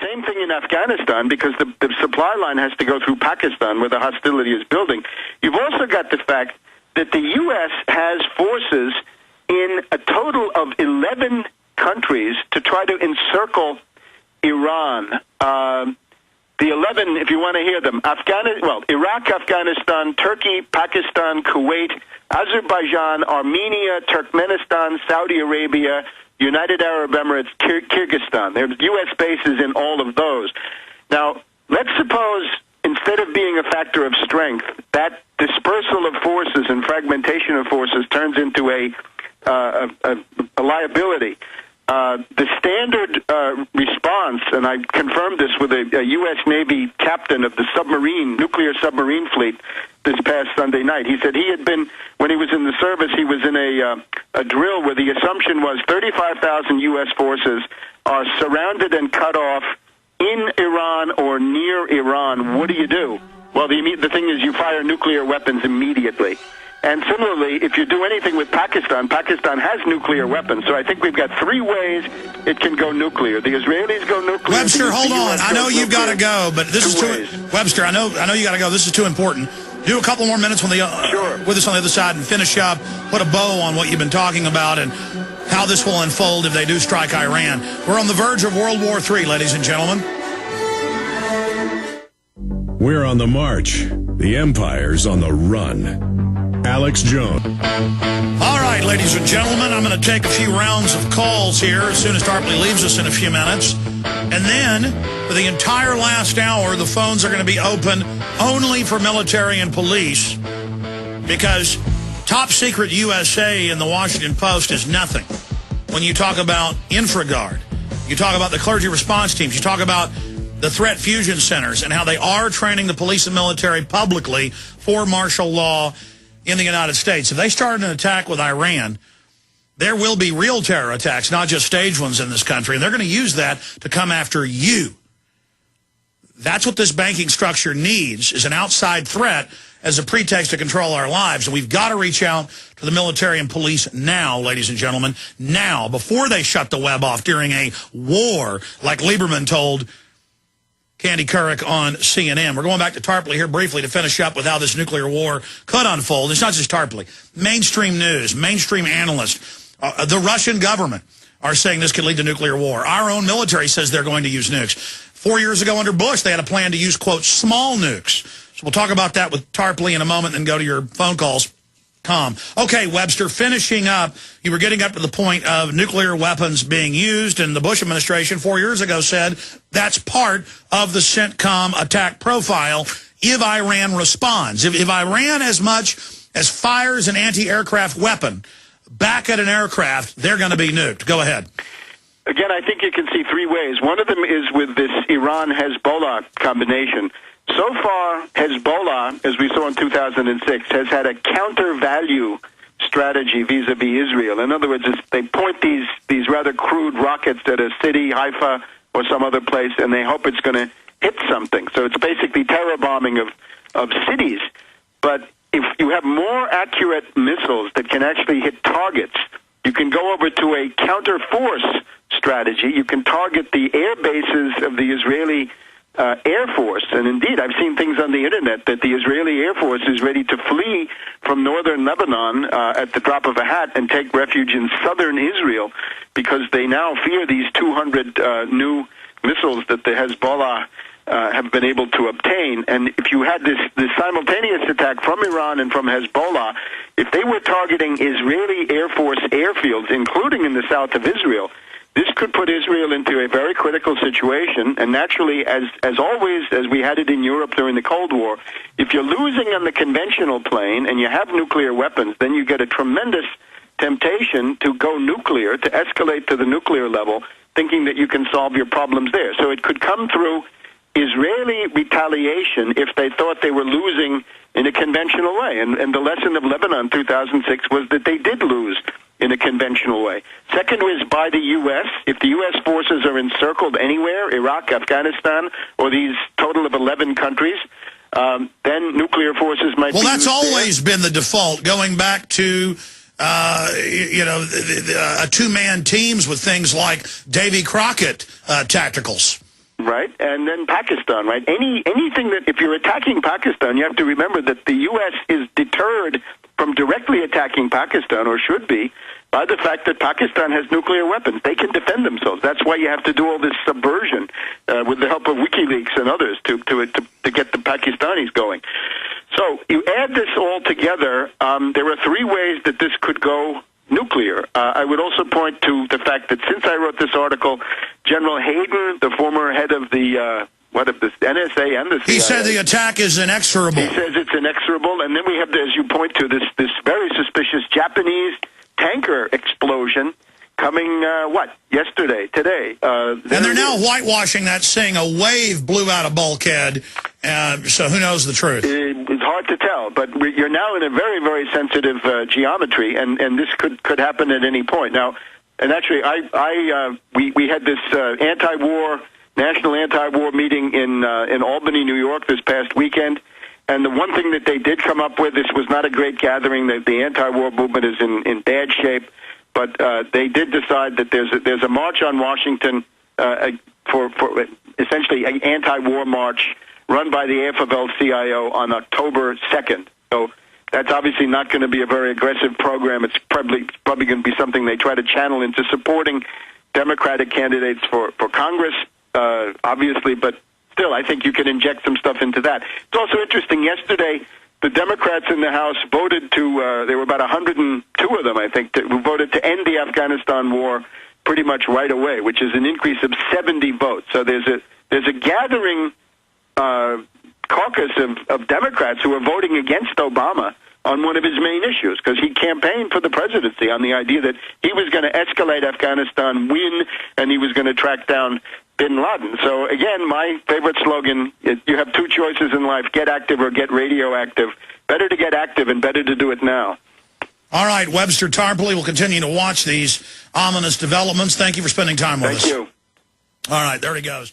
Same thing in Afghanistan, because the supply line has to go through Pakistan, where the hostility is building. You've also got the fact that the U.S. has forces in a total of 11 countries to try to encircle Iran. The 11, if you want to hear them, Iraq, Afghanistan, Turkey, Pakistan, Kuwait, Azerbaijan, Armenia, Turkmenistan, Saudi Arabia, United Arab Emirates, Kyrgyzstan. There's U.S. bases in all of those. Now, let's suppose, instead of being a factor of strength, that dispersal of forces and fragmentation of forces turns into a liability. The standard response, and I confirmed this with a U.S. Navy captain of the nuclear submarine fleet this past Sunday night. He said he had been, when he was in the service, he was in a drill where the assumption was 35,000 U.S. forces are surrounded and cut off in Iran or near Iran. What do you do? Well, the thing is you fire nuclear weapons immediately. And similarly, if you do anything with Pakistan, Pakistan has nuclear weapons. So I think we've got three ways it can go nuclear. The Israelis go nuclear. Webster, hold on. I know you've got to go, but this is too... Webster, I know you got to go. This is too important. Do a couple more minutes with us on the other side and finish up, put a bow on what you've been talking about and how this will unfold if they do strike Iran. We're on the verge of World War III, ladies and gentlemen. We're on the march. The empire's on the run. Alex Jones. All right, ladies and gentlemen, I'm going to take a few rounds of calls here as soon as Tarpley leaves us in a few minutes. And then, for the entire last hour, the phones are going to be open only for military and police, because top secret USA in the Washington Post is nothing. When you talk about InfraGard, you talk about the clergy response teams, you talk about the threat fusion centers and how they are training the police and military publicly for martial law in the United States. If they start an attack with Iran, there will be real terror attacks, not just staged ones in this country, and they're going to use that to come after you. That's what this banking structure needs, is an outside threat as a pretext to control our lives. And we've got to reach out to the military and police now, ladies and gentlemen, now, before they shut the web off during a war, like Lieberman told Candy Couric on CNN. We're going back to Tarpley here briefly to finish up with how this nuclear war could unfold. It's not just Tarpley. Mainstream news, mainstream analysts, the Russian government are saying this could lead to nuclear war. Our own military says they're going to use nukes. 4 years ago under Bush, they had a plan to use, quote, small nukes. So we'll talk about that with Tarpley in a moment and go to your phone calls. Okay, Webster, finishing up, you were getting up to the point of nuclear weapons being used, and the Bush administration 4 years ago said that's part of the CENTCOM attack profile if Iran responds. If Iran as much as fires an anti-aircraft weapon back at an aircraft, they're going to be nuked. Go ahead. Again, I think you can see three ways. One of them is with this Iran-Hezbollah combination. So far, Hezbollah, as we saw in 2006, has had a counter-value strategy vis-a-vis Israel. In other words, they point these rather crude rockets at a city, Haifa, or some other place, and they hope it's going to hit something. So it's basically terror bombing of cities. But if you have more accurate missiles that can actually hit targets, you can go over to a counter-force strategy. You can target the air bases of the Israeli Air Force, and indeed, I've seen things on the internet that the Israeli Air Force is ready to flee from northern Lebanon at the drop of a hat and take refuge in southern Israel because they now fear these 200 new missiles that the Hezbollah have been able to obtain. And if you had this simultaneous attack from Iran and from Hezbollah, if they were targeting Israeli Air Force airfields, including in the south of Israel, this could put Israel into a very critical situation, and naturally, as always, as we had it in Europe during the Cold War, if you're losing on the conventional plane and you have nuclear weapons, then you get a tremendous temptation to go nuclear, to escalate to the nuclear level, thinking that you can solve your problems there. So it could come through Israeli retaliation if they thought they were losing in a conventional way. And the lesson of Lebanon 2006 was that they did lose in a conventional way. Second was by the U.S. If the U.S. forces are encircled anywhere, Iraq, Afghanistan, or these total of 11 countries, then nuclear forces might be used. Well, that's always been the default, going back to two-man teams with things like Davy Crockett tacticals. right? And then Pakistan, right? Anything that, if you're attacking Pakistan, you have to remember that the U.S. is deterred from directly attacking Pakistan, or should be, by the fact that Pakistan has nuclear weapons. They can defend themselves. That's why you have to do all this subversion with the help of WikiLeaks and others to get the Pakistanis going. So you add this all together, there are three ways that this could go nuclear. I would also point to the fact that since I wrote this article, General Hayden, the former head of the the NSA and the CIA, he said the attack is inexorable. He says it's inexorable, and then we have, as you point to, this very suspicious Japanese tanker explosion coming, today. And they're now whitewashing that, saying a wave blew out a bulkhead, so who knows the truth? It's hard to tell, but you're now in a very, very sensitive geometry, and this could happen at any point. Now, and actually, we had this national anti-war meeting in Albany, New York this past weekend, and the one thing that they did come up with, this was not a great gathering. The anti-war movement is in bad shape, but they did decide that there's a march on Washington for essentially an anti-war march run by the AFL-CIO on October 2nd. So that's obviously not going to be a very aggressive program. It's probably going to be something they try to channel into supporting Democratic candidates for Congress, obviously, but still, I think you can inject some stuff into that. It's also interesting, yesterday, the Democrats in the House voted to, there were about 102 of them, I think, who voted to end the Afghanistan war pretty much right away, which is an increase of 70 votes. So there's a gathering caucus of Democrats who are voting against Obama on one of his main issues, because he campaigned for the presidency on the idea that he was going to escalate Afghanistan, win, and he was going to track down bin Laden. So again, my favorite slogan, you have two choices in life, get active or get radioactive. Better to get active and better to do it now. All right, Webster Tarpley will continue to watch these ominous developments. Thank you for spending time with us. Thank you. All right, there he goes.